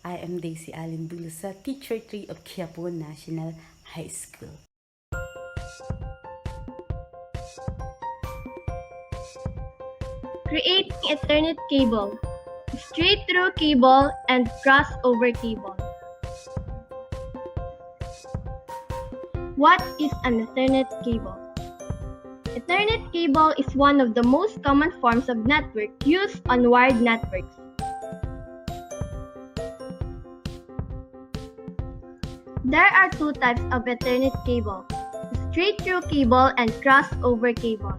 I am Daisy Allen Bulusa, Teacher 3 of Quiapo National High School. Creating Ethernet cable, straight-through cable, and crossover cable. What is an Ethernet cable? Ethernet cable is one of the most common forms of network used on wired networks. There are two types of Ethernet cable, straight-through cable and crossover cable.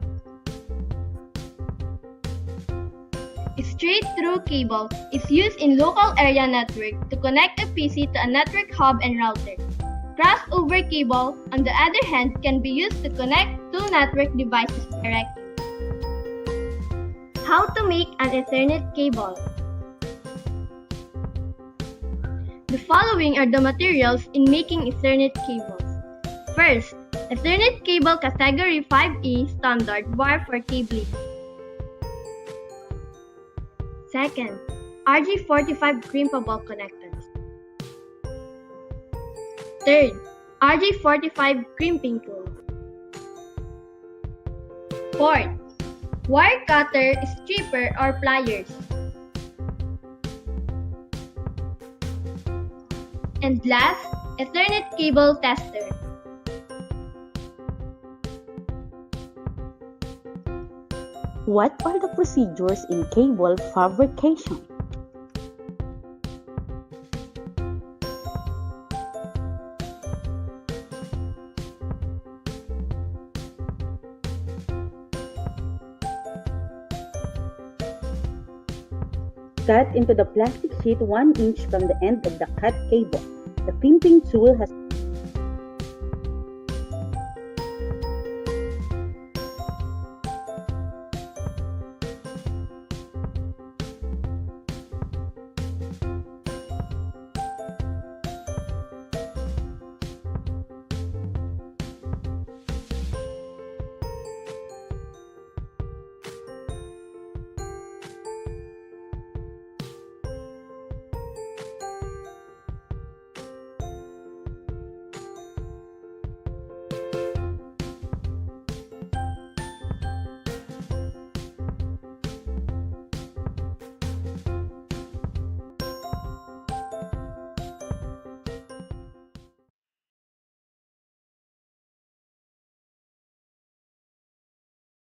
Straight-through cable is used in local area network to connect a PC to a network hub and router. Crossover cable, on the other hand, can be used to connect two network devices directly. How to make an Ethernet cable? The following are the materials in making Ethernet cables. First, Ethernet cable category 5E standard wire for cabling. Second, RJ45 crimpable connectors. Third, RJ45 crimping tool. Fourth, wire cutter, stripper, or pliers. And last, Ethernet cable tester. What are the procedures in cable fabrication? Cut into the plastic sheet 1 inch from the end of the cut cable. The crimping tool has